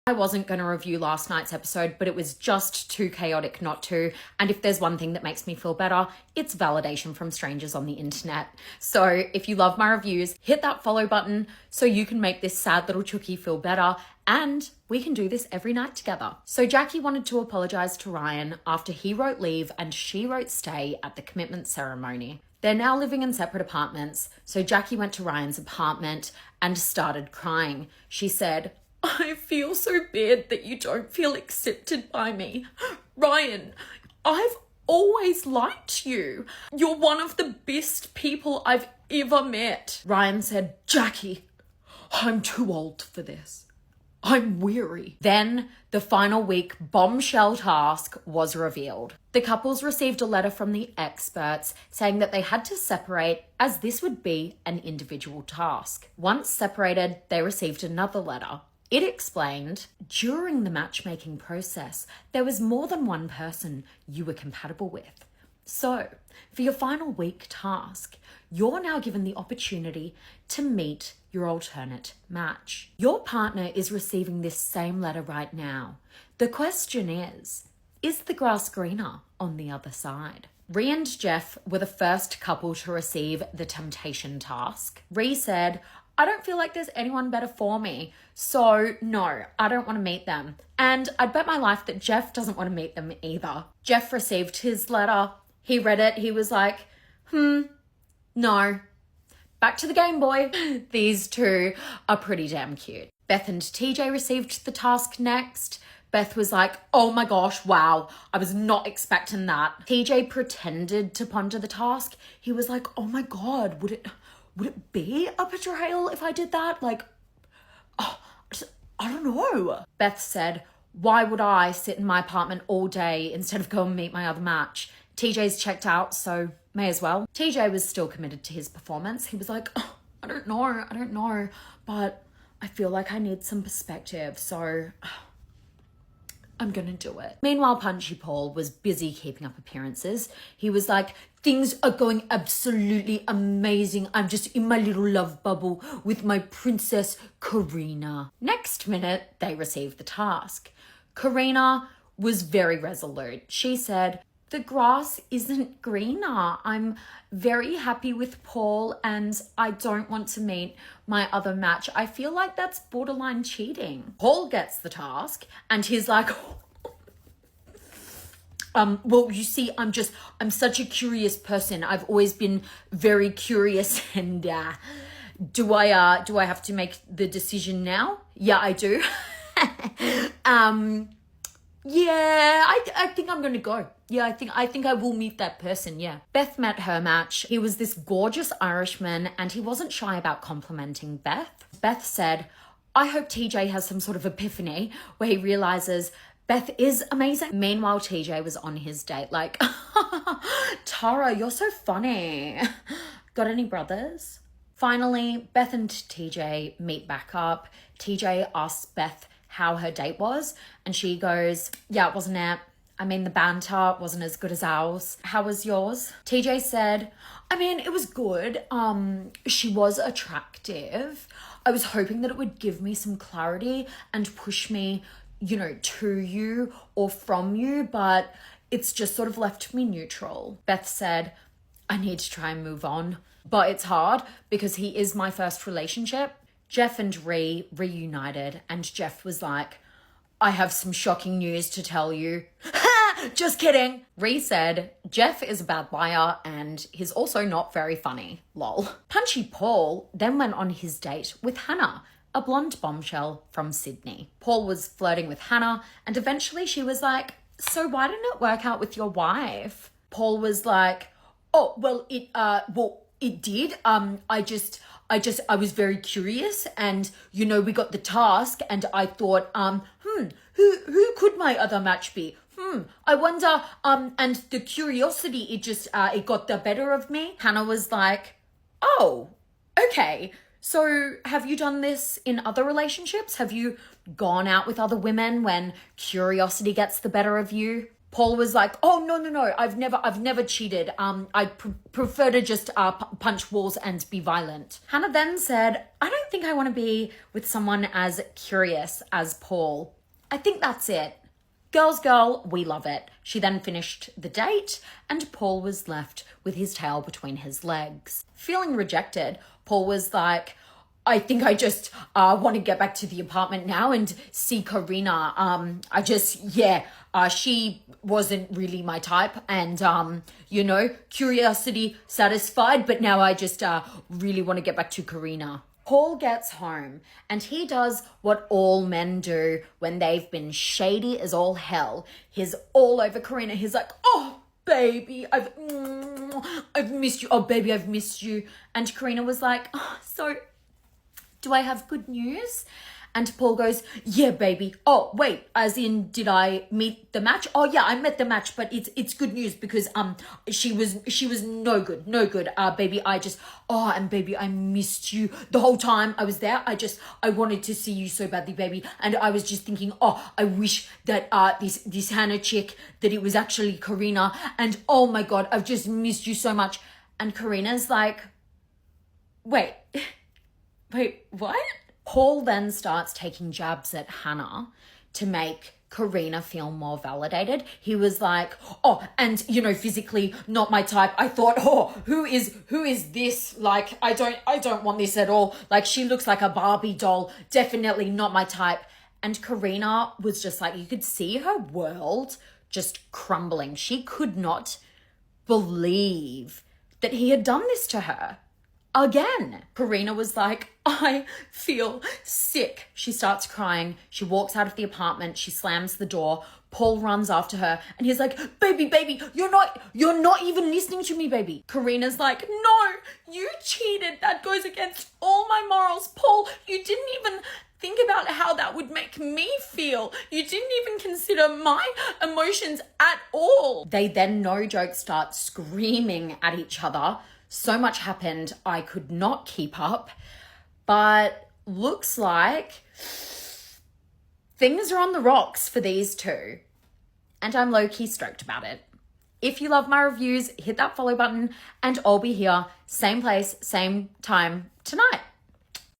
I wasn't going to review last night's episode, but it was just too chaotic not to. And if there's one thing that makes me feel better, it's validation from strangers on the internet. So if you love my reviews, hit that follow button so you can make this sad little chookie feel better, and we can do this every night together. So Jackie wanted to apologize to Ryan after he wrote leave and she wrote stay at the commitment ceremony. They're now living in separate apartments, so Jackie went to Ryan's apartment and started crying. She said, "I feel so bad that you don't feel accepted by me. Ryan, I've always liked you. You're one of the best people I've ever met." Ryan said, "Jackie, I'm too old for this. I'm weary." Then the final week bombshell task was revealed. The couples received a letter from the experts saying that they had to separate, as this would be an individual task. Once separated, they received another letter. It explained, during the matchmaking process, there was more than one person you were compatible with. So, for your final week task, you're now given the opportunity to meet your alternate match. Your partner is receiving this same letter right now. The question is the grass greener on the other side? Ree and Jeff were the first couple to receive the temptation task. Ree said, "I don't feel like there's anyone better for me. So no, I don't want to meet them." And I'd bet my life that Jeff doesn't want to meet them either. Jeff received his letter. He read it. He was like, no. Back to the Game Boy. These two are pretty damn cute. Beth and TJ received the task next. Beth was like, "Oh my gosh, wow, I was not expecting that." TJ pretended to ponder the task. He was like, "Oh my God, would it be a betrayal if I did that? Like, I don't know." Beth said, "Why would I sit in my apartment all day instead of go and meet my other match? TJ's checked out, so may as well." TJ was still committed to his performance. He was like, I don't know, but I feel like I need some perspective, so I'm gonna do it. Meanwhile, Punchy Paul was busy keeping up appearances. He was like, "Things are going absolutely amazing. I'm just in my little love bubble with my princess, Karina." Next minute, they received the task. Karina was very resolute. She said, "The grass isn't greener. I'm very happy with Paul and I don't want to meet my other match. I feel like that's borderline cheating." Paul gets the task and he's like, "Well, you see, I'm such a curious person. I've always been very curious and do I have to make the decision now? Yeah, I do." Yeah, I think I'm gonna go. Yeah, I think I will meet that person, yeah. Beth met her match. He was this gorgeous Irishman and he wasn't shy about complimenting Beth. Beth said, "I hope TJ has some sort of epiphany where he realizes Beth is amazing." Meanwhile, TJ was on his date like, "Tara, you're so funny. Got any brothers?" Finally, Beth and TJ meet back up. TJ asks Beth how her date was, and she goes, "Yeah, it wasn't it. I mean, the banter wasn't as good as ours. How was yours?" TJ said, "I mean, it was good. She was attractive. I was hoping that it would give me some clarity and push me, to you or from you, but it's just sort of left me neutral." Beth said, "I need to try and move on, but it's hard because he is my first relationship." Jeff and Ree reunited and Jeff was like, "I have some shocking news to tell you." Just kidding. Ree said, "Jeff is a bad liar and he's also not very funny. Lol." Punchy Paul then went on his date with Hannah, a blonde bombshell from Sydney. Paul was flirting with Hannah and eventually she was like, "So why didn't it work out with your wife?" Paul was like, "Oh, well, it did. I was very curious and, we got the task and I thought, who could my other match be? I wonder, and the curiosity, it got the better of me." Hannah was like, "Oh, okay. So have you done this in other relationships? Have you gone out with other women when curiosity gets the better of you?" Paul was like, oh, no, I've never cheated. I prefer to just punch walls and be violent. Hannah then said, I don't think I want to be with someone as curious as Paul. I think that's it. Girl's girl, we love it. She then finished the date and Paul was left with his tail between his legs. Feeling rejected, Paul was like, I think I just want to get back to the apartment now and see Karina. She wasn't really my type and, curiosity satisfied, but now I just really want to get back to Karina. Paul gets home and he does what all men do when they've been shady as all hell. He's all over Karina. He's like, oh, baby, I've missed you. Oh, baby, I've missed you. And Karina was like, oh, so do I have good news? And Paul goes, yeah, baby. Oh, wait, as in, did I meet the match? Oh, yeah, I met the match, but it's good news because she was no good, baby. And baby, I missed you the whole time I was there. I wanted to see you so badly, baby. And I was just thinking, oh, I wish that this Hannah chick, that it was actually Karina. And oh my God, I've just missed you so much. And Karina's like, wait, what? Paul then starts taking jabs at Hannah to make Karina feel more validated. He was like, oh, and physically not my type. I thought, oh, who is this? Like, I don't want this at all. Like, she looks like a Barbie doll. Definitely not my type. And Karina was just like, you could see her world just crumbling. She could not believe that he had done this to her. Again, Karina was like, I feel sick. She starts crying. She walks out of the apartment. She slams the door. Paul runs after her and he's like, baby, you're not even listening to me, baby. Karina's like, no, you cheated. That goes against all my morals. Paul, you didn't even think about how that would make me feel. You didn't even consider my emotions at all. They then, no joke, start screaming at each other. So much happened, I could not keep up, but looks like things are on the rocks for these two, and I'm low-key stoked about it. If you love my reviews, hit that follow button, and I'll be here, same place, same time tonight.